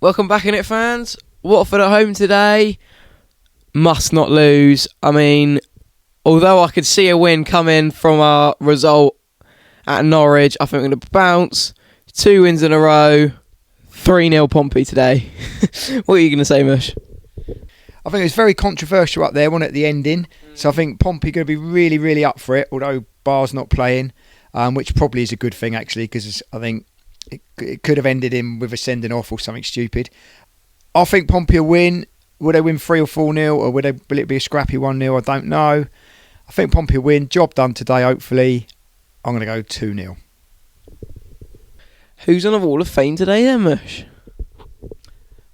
Welcome back, In'it fans. Watford at home today. Must not lose. I mean, although I could see a win coming from our result at Norwich, I think we're going to bounce. 2 wins in a row. 3-0 Pompey today. What are you going to say, Mush? I think it was very controversial up there, wasn't it, the ending? So I think Pompey going to be really, really up for it, although Barr's not playing, which probably is a good thing, actually, because I think it could have ended him with a sending off or something stupid. I think Pompey will win. Will they win 3 or 4-0, or will it be a scrappy 1-0? I don't know. I think Pompey will win. Job done today, hopefully. I'm going to go 2-0. Who's on the Wall of Fame today then, Mush?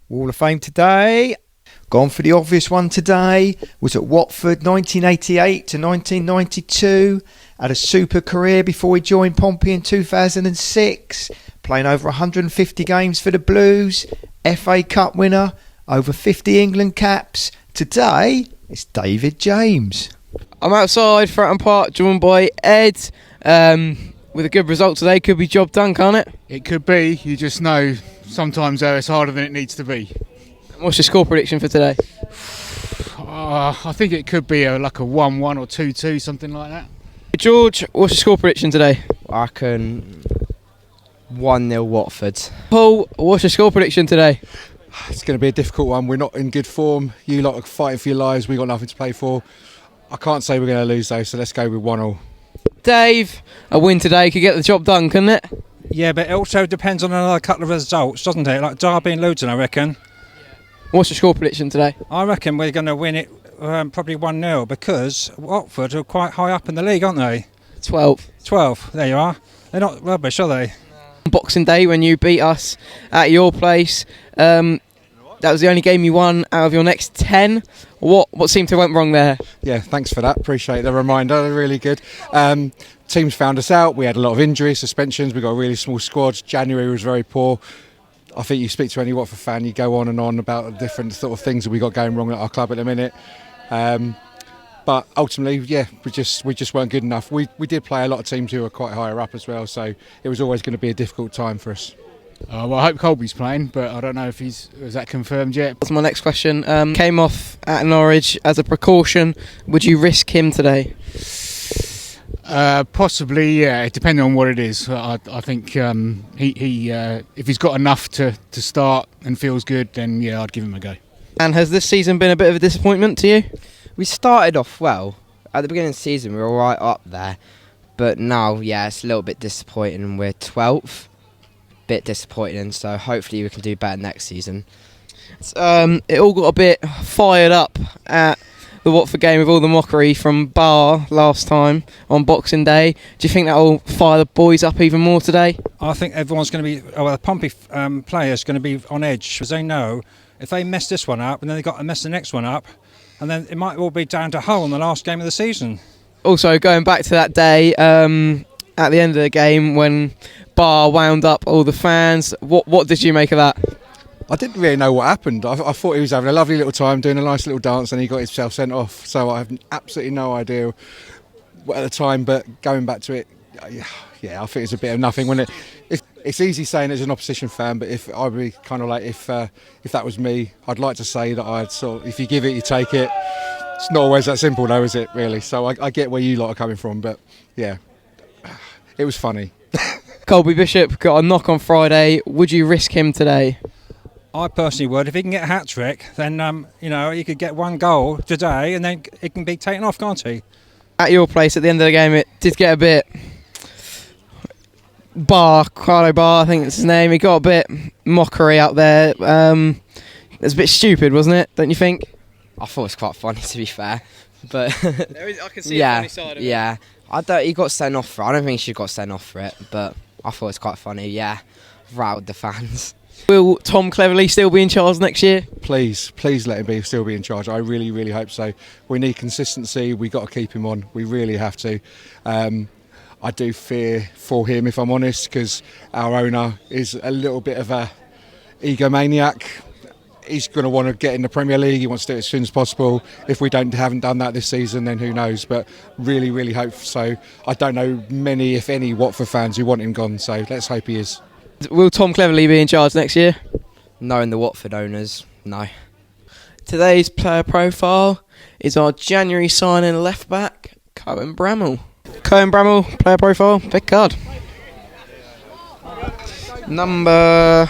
Wall of Fame today. Gone for the obvious one today. Was at Watford 1988 to 1992. Had a super career before he joined Pompey in 2006. Playing over 150 games for the Blues. FA Cup winner. Over 50 England caps. Today, it's David James. I'm outside Fratton Park, joined by Ed. With a good result today, could be job done, can't it? It could be. You just know sometimes it's harder than it needs to be. What's your score prediction for today? I think it could be like a 1-1 or 2-2, something like that. George, what's your score prediction today? I reckon 1-0 Watford. Paul, what's your score prediction today? It's going to be a difficult one. We're not in good form. You lot are fighting for your lives. We've got nothing to play for. I can't say we're going to lose though, so let's go with 1-1. Dave, a win today could get the job done, couldn't it? Yeah, but it also depends on another couple of results, doesn't it? Like Derby and Luton, I reckon. What's your score prediction today? I reckon we're going to win it probably 1-0 because Watford are quite high up in the league, aren't they? 12. 12, there you are. They're not rubbish, are they? Boxing Day when you beat us at your place. That was the only game you won out of your next 10. What seemed to have went wrong there? Yeah, thanks for that. Appreciate the reminder. They're really good. Teams found us out. We had a lot of injuries, suspensions. We got a really small squad. January was very poor. I think you speak to any Watford fan, you go on and on about the different sort of things that we got going wrong at our club at the minute. But ultimately, yeah, we just weren't good enough. We did play a lot of teams who were quite higher up as well, so it was always going to be a difficult time for us. Well, I hope Colby's playing, but I don't know if is that confirmed yet. That's my next question. Came off at Norwich as a precaution. Would you risk him today? Possibly, yeah. Depending on what it is. I think he if he's got enough to start and feels good, then yeah, I'd give him a go. And has this season been a bit of a disappointment to you? We started off well. At the beginning of the season, we were all right up there. But now, yeah, it's a little bit disappointing and we're 12th. Bit disappointing, so hopefully we can do better next season. It all got a bit fired up at the Watford game with all the mockery from Bar last time on Boxing Day. Do you think that will fire the boys up even more today? I think everyone's going to be, the Pompey players going to be on edge because they know if they mess this one up and then they've got to mess the next one up, and then it might all be down to Hull in the last game of the season. Also, going back to that day, at the end of the game when Bar wound up all the fans, what did you make of that? I didn't really know what happened. I thought he was having a lovely little time, doing a nice little dance, and he got himself sent off. So I have absolutely no idea at the time, but going back to it, yeah, I think it's a bit of nothing. When it's easy saying as an opposition fan, but if I'd be kind of like if that was me, I'd like to say that I'd sort of, if you give it, you take it. It's not always that simple, though, is it? Really. So I get where you lot are coming from, but yeah, it was funny. Colby Bishop got a knock on Friday. Would you risk him today? I personally would. If he can get a hat-trick, then, he could get 1 goal today and then it can be taken off, can't he? At your place, at the end of the game, it did get a bit... Carlo Bar, I think that's his name. He got a bit mockery out there. It was a bit stupid, wasn't it? Don't you think? I thought it was quite funny, to be fair. But I can see the funny side of it. Yeah. He got sent off for it. I don't think he should have got sent off for it, but I thought it was quite funny, yeah. Riled the fans. Will Tom Cleverley still be in charge next year? Please let him still be in charge. I really, really hope so. We need consistency. We've got to keep him on. We really have to. I do fear for him, if I'm honest, because our owner is a little bit of a egomaniac. He's going to want to get in the Premier League. He wants to do it as soon as possible. If we haven't done that this season, then who knows? But really, really hope so. I don't know many, if any, Watford fans who want him gone. So let's hope he is. Will Tom Cleverley be in charge next year? Knowing the Watford owners, no. Today's player profile is our January signing left back, Cohen Bramall. Cohen Bramall, player profile, pick card. Number...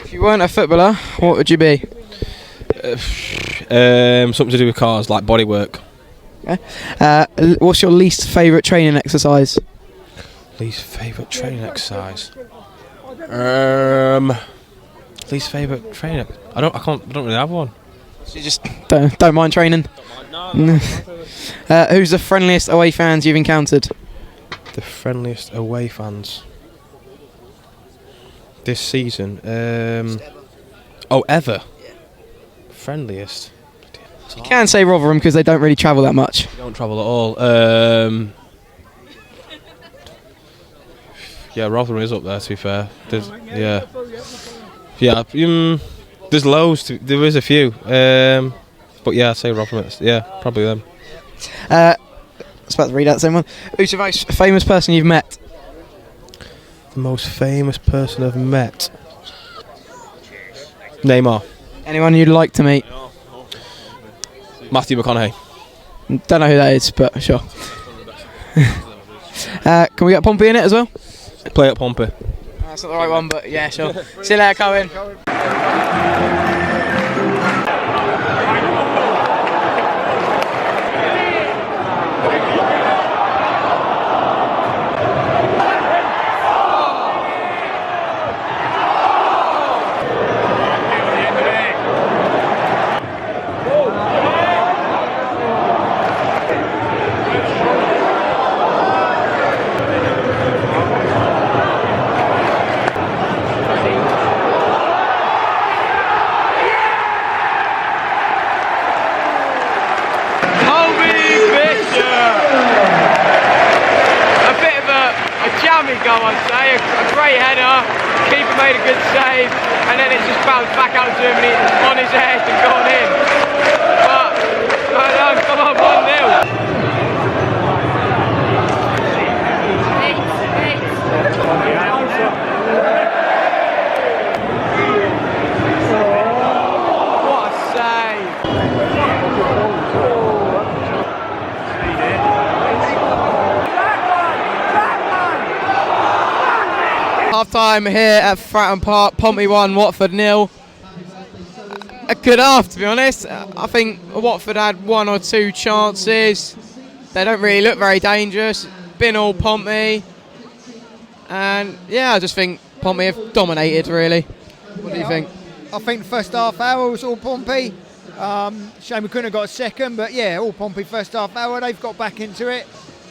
If you weren't a footballer, what would you be? Something to do with cars, like bodywork. Okay. What's your least favourite training exercise? Least favourite training exercise. Least favourite training. I don't really have one. So you just don't mind training. Who's the friendliest away fans you've encountered? The friendliest away fans this season. Ever. Friendliest. You can say Rotherham because they don't really travel that much. They don't travel at all. Yeah, Rotherham is up there. To be fair, there's loads. There is a few. But yeah, I'd say Rotherham. Yeah, probably them. I was about to read out the same one. Who's the most famous person you've met? The most famous person I've met. Neymar. Anyone you'd like to meet? Matthew McConaughey. Don't know who that is, but sure. Can we get Pompey in it as well? Play at Pompey. That's not the right one, but yeah, sure. See you later, Cohen. Goal, I'd say. A great header, keeper made a good save, and then it just bounced back out to him and it's on his head and gone in. But, come on, 1-0. What a save! Half time here at Fratton Park. Pompey 1, Watford 0. A good half, to be honest. I think Watford had one or two chances. They don't really look very dangerous. Been all Pompey. And yeah, I just think Pompey have dominated, really. What do you think? I think the first half hour was all Pompey. Shame we couldn't have got a second, but yeah, all Pompey first half hour. They've got back into it.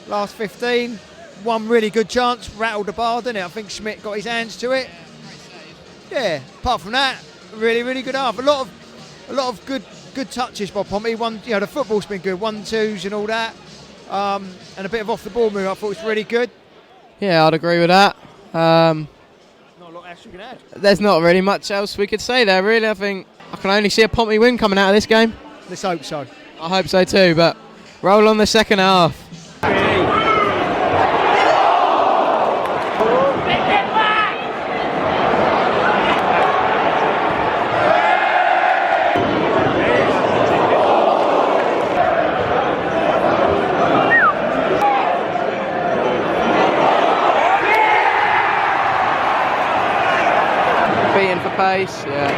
Last 15. One really good chance, rattled the bar, didn't it? I think Schmidt got his hands to it. Yeah, apart from that, really, really good half. A lot of good touches by Pompey. One, the football's been good, 1-2s and all that. And a bit of off the ball move, I thought was really good. Yeah, I'd agree with that. Not a lot else you can add. There's not really much else we could say there, really. I think I can only see a Pompey win coming out of this game. Let's hope so. I hope so too, but roll on the second half. Beating for pace, yeah.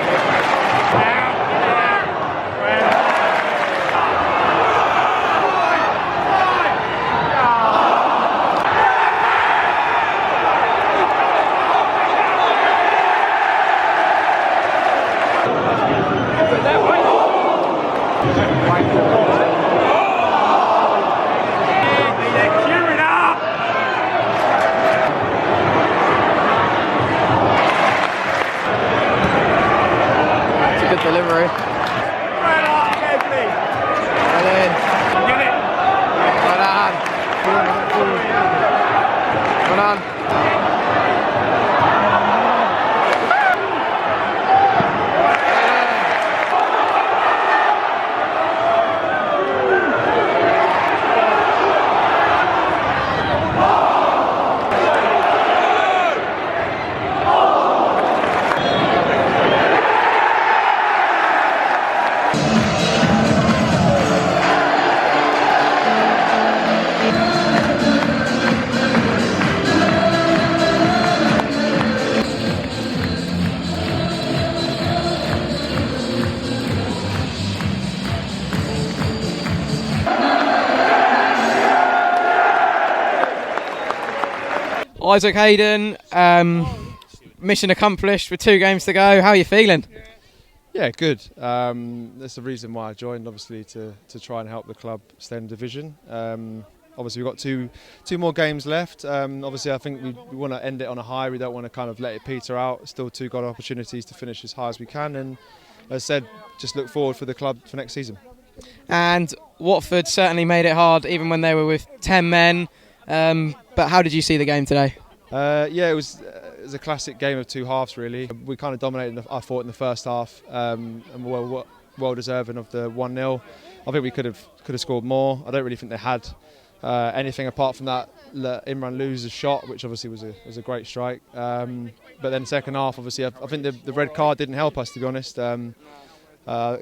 Good delivery. Well done. Isaac Hayden, mission accomplished with 2 games to go. How are you feeling? Yeah, good. That's the reason why I joined, obviously, to try and help the club stay in division. Obviously, we've got two more games left. Obviously, I think we want to end it on a high. We don't want to kind of let it peter out. Still 2 good opportunities to finish as high as we can. And as I said, just look forward for the club for next season. And Watford certainly made it hard, even when they were with 10 men. But how did you see the game today? Yeah, it was a classic game of 2 halves, really. We kind of dominated, I thought, in the first half, and were well deserving of the 1-0. I think we could have scored more. I don't really think they had anything apart from that Imran loses shot, which obviously was a great strike. But then second half, obviously, I think the red card didn't help us, to be honest. It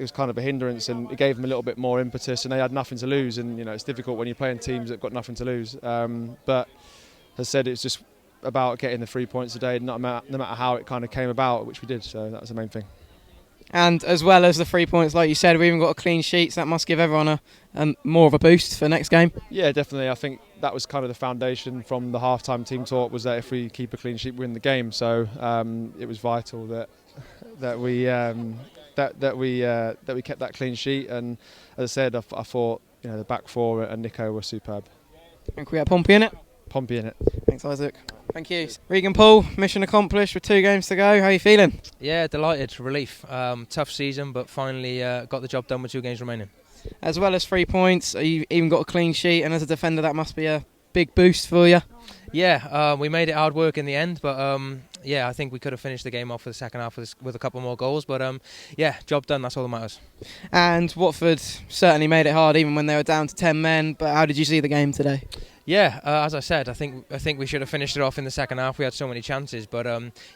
was kind of a hindrance, and it gave them a little bit more impetus, and they had nothing to lose. And it's difficult when you're playing teams that've got nothing to lose. But as I said, it's just about getting the 3 points today, no matter how it kind of came about, which we did. So that was the main thing. And as well as the 3 points, like you said, we even got a clean sheet, so that must give everyone more of a boost for next game. Yeah, definitely. I think that was kind of the foundation from the half-time team talk, was that if we keep a clean sheet, we win the game. So it was vital that we kept that clean sheet. And as I said, I thought the back 4 and Nico were superb. And can we get Pompey in it? Pompey in it. Thanks, Isaac. Thank you. Regan Paul, mission accomplished with 2 games to go. How are you feeling? Yeah, delighted, relief. Tough season, but finally got the job done with 2 games remaining. As well as 3 points, you even got a clean sheet, and as a defender, that must be a big boost for you. Yeah, we made it hard work in the end, but I think we could have finished the game off for the second half with a couple more goals. But job done. That's all that matters. And Watford certainly made it hard, even when they were down to 10 men. But how did you see the game today? Yeah, as I said, I think we should have finished it off in the second half. We had so many chances, but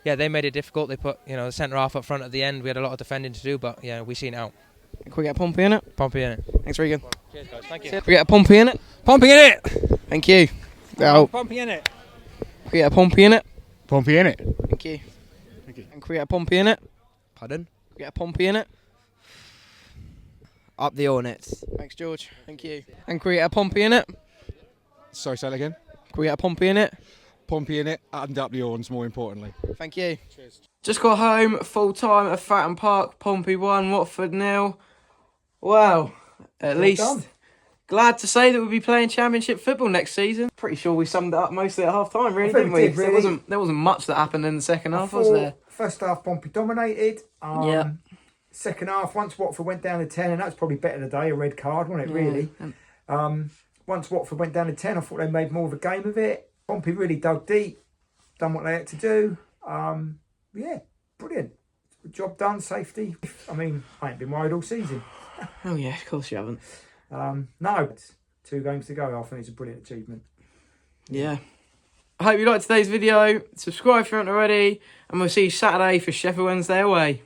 they made it difficult. They put the centre half up front at the end. We had a lot of defending to do, but we seen it out. Can we get Pompey in it? Pompey in it. Thanks, Regan. Cheers, guys. Thank you. Can we get a Pompey in it? Pompey in it. Thank you. Pompey in it. Can we get a Pompey in it? Pompey in it. Thank you. And can we get a Pompey in it? Pardon? Can we get a Pompey in it? Up the Hornets. Thanks, George. Thank you. And can we get a Pompey in it? Sorry, say that again. Can we get a Pompey in it? Pompey in it and up the horns, more importantly. Thank you. Cheers. Just got home full time at Fratton Park. Pompey 1, Watford 0. Wow. At least done. Glad to say that we'll be playing Championship football next season. Pretty sure we summed it up mostly at half time, really, didn't we? Did, really. There wasn't much that happened in the second half, was there? First half, Pompey dominated. Yeah. Second half, once Watford went down to 10, and that's probably better today, a red card, wasn't it, really? Once Watford went down to 10, I thought they made more of a game of it. Pompey really dug deep, done what they had to do. Brilliant. Job done, safety. I mean, I ain't been worried all season. Oh, yeah, of course you haven't. No, it's 2 games to go. I think it's a brilliant achievement. Yeah. I hope you liked today's video. Subscribe if you haven't already, and we'll see you Saturday for Sheffield Wednesday away.